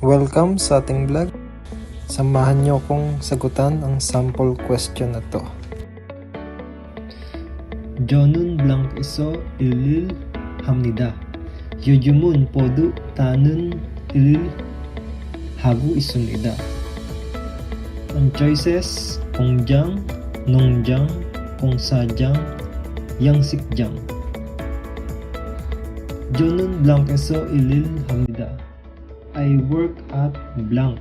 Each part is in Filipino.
Welcome sa ating vlog. Samahan niyo kong sagutan ang sample question na to. Jonun blank iso ilil hamnida. Yujumun podu tanun ilil hagu isunida. Ang choices, kongjang, nongjang, kongsajang, yangsikjang. Jonun blank iso ilil hamnida. I work at blank.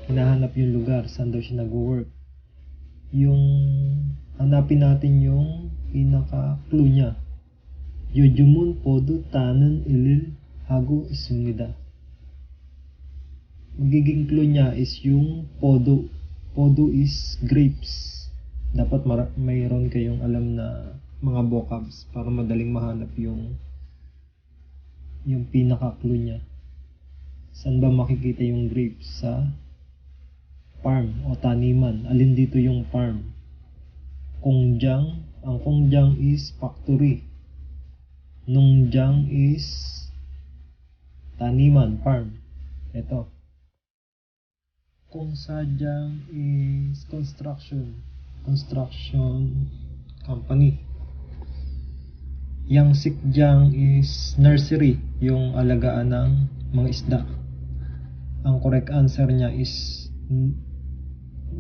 Hinahanap yung lugar, saan daw siya nag-work. Yung hanapin natin yung pinaka-clue niya. Yujumun podu tanen ilil hagu isunida. Magiging clue niya is yung podo. Podo is grapes. Dapat mayroon kayong alam na mga vocabs para madaling mahanap yung pinaka-clue niya. Saan ba makikita yung grapes? Sa farm o taniman. Alin dito yung farm? Kongjang. Ang kongjang is factory. Nongjang is taniman, farm. Ito. Kongsajang is construction. Construction company. Yangsikjang is nursery. Yung alagaan ng mga isda. Ang correct answer niya is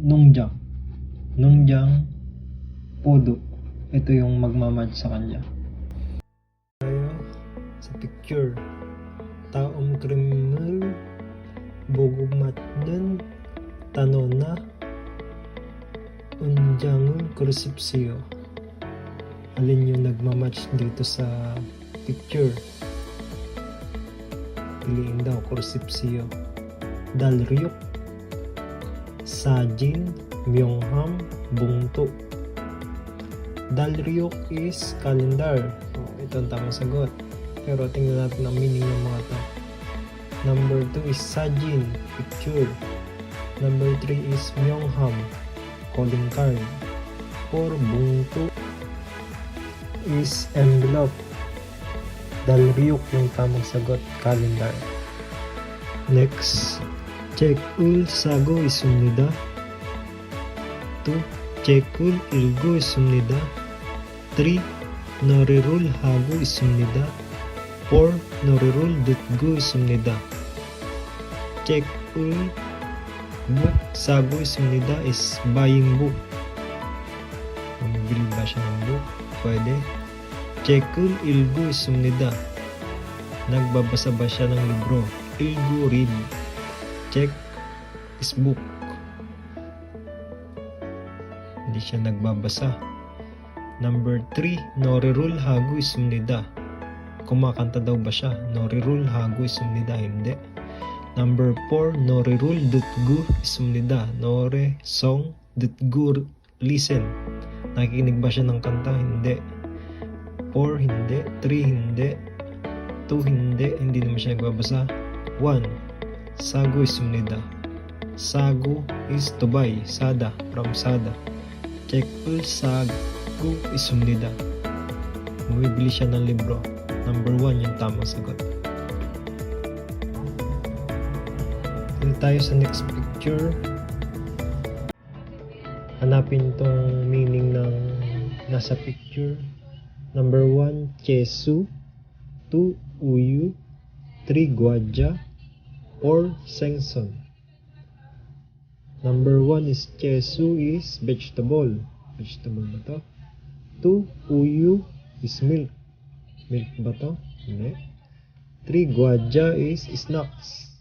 nongjang. Nongjang podo. Ito yung magmamatch sa kanya. Tayo sa picture. Taom kriminal bogumatnen tanona unjangun kursipsiyo. Alin yung nagmamatch dito sa picture? Piliin daw kursipsiyo. Dalryuk, Sajin, Myongham, Bungto. Dalryuk is calendar. Ito ang tamang sagot. Pero tingnan natin ang meaning ng mga to. Number 2 is Sajin, picture. Number 3 is Myongham, calling card. 4, Bungto is envelope. Dalryuk yung tamang sagot, calendar. Next, Chekul sago isumnida. 2. Chekul ilgo isumnida. 3. Norirul hago isumnida. 4. Norirul dutgo isumnida. Chekul book sago isumnida is buying book. Bumibili ba siya ng book? Pwede. Chekul ilgo isumnida. Nagbabasa ba siya ng libro? Ilgo read. Check is book. Hindi siya nagbabasa. Number 3, norirul hagu isumnida. Kumakanta daw ba siya? Norirul hagu isumnida. Hindi. Number 4, norirul dutgu isumnida. Nore song dutgu listen. Nakikinig ba siya ng kanta? Hindi. 4 hindi. 3 hindi. 2 hindi. Hindi naman siya nagbabasa. 1. Sago isumnida. Sago is to buy. Sada, from Sada. Chekul sago isumnida. Bumibili siya ng libro. Number 1 yung tamang sagot. Dito tayo sa next picture. Hanapin tong meaning ng nasa picture. Number 1, Chesu. 2, Uyu. 3, Guadja. 4, Sengson. Number 1 is Chesu is vegetable. Vegetable ba to? 2, Uyu is milk. Milk ba to? Hindi. 3, Guadja is snacks.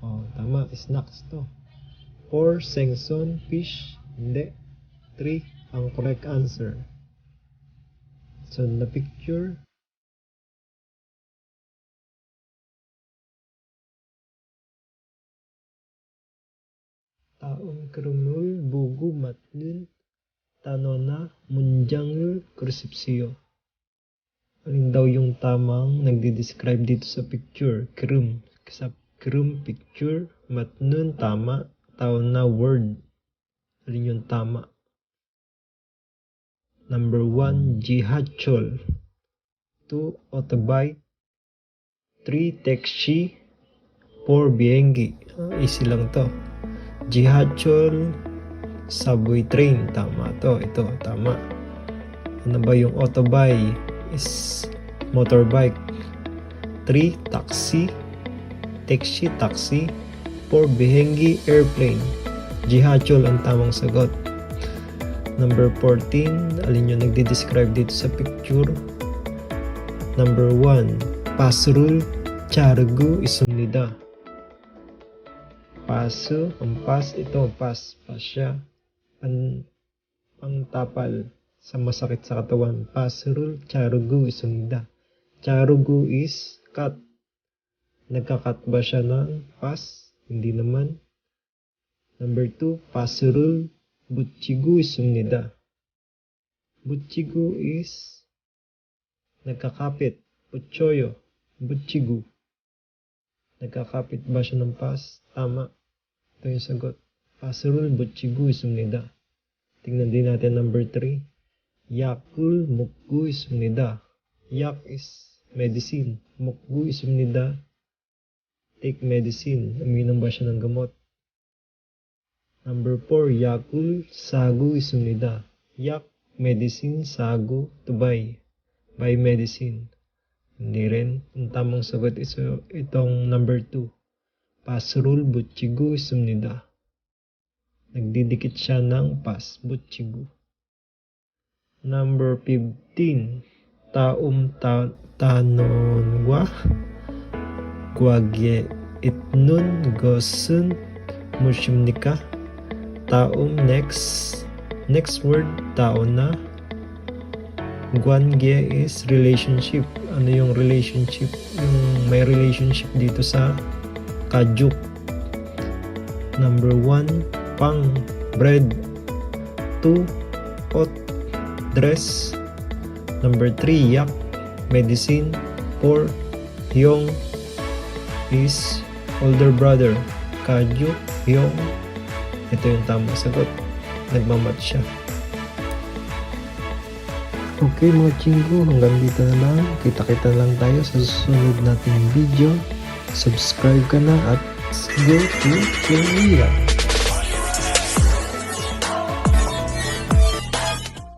Oh, tama. Snacks to. 4, Sengson, fish. Hindi. 3, ang correct answer. So, na picture, taong krumul bugu matnul tanona munjangul kursipsiyo. Alin daw yung tamang nagdi-describe dito sa picture? Krum. Sa krum picture, matnun tama, taon na word. Alin yung tama? Number 1, jihachol. 2, otobite. 3, tekshi. 4. Biengi. Easy lang to. Jihacheol, subway train. Tama to. Ito, tama. Ano ba yung autobay? Is motorbike. 3. Taxi. Taxi. 4. Bihengi, airplane. Jihacheol ang tamang sagot. Number 14, alin yung nagde-describe dito sa picture? Number 1, pasrul chargu isumnida. Paso, ang pas, ito, pasya. Pangtapal sa masakit sa katawan. Pasrul chargu isumnida. Chargu is cut. Nagka-cut ba siya ng pas? Hindi naman. Number 2, pasrul butchigu isumnida. Butchigu is nagkakapit. Butchoyo. Butchigu. Nagkakapit ba siya ng pas? Tama. Ito yung sagot. Pasrul butchigu isumnida. Tingnan din natin number 3. Yakul mukgu isumnida. Yak is medicine. Mukgu isumnida. Take medicine. Uminom ba siya ng gamot? Number 4, yakul sagu isumnida. Yak, medicine, sagu, to buy. Buy medicine. Hindi rin. Ang tamang sagot is itong number 2. Pasrul butchigu isumnida. Nagdidikit siya ng pas, butchigu. Number 15. Tanonwa. Gwagye itnun gosun mushimnika. Next word, taon na. Gwangye is relationship. Ano yung relationship? Yung may relationship dito sa kajuk. Number 1, pang, bread. 2, ot, dress. Number 3, yak, medicine. 4, hyong is older brother. Kajuk, hyong. Ito yung tamang sagot. Nagmamat siya. Okay mga chinggo, hanggang dito na lang. Kita-kita lang tayo sa susunod nating video. Subscribe ka na at go to Korea.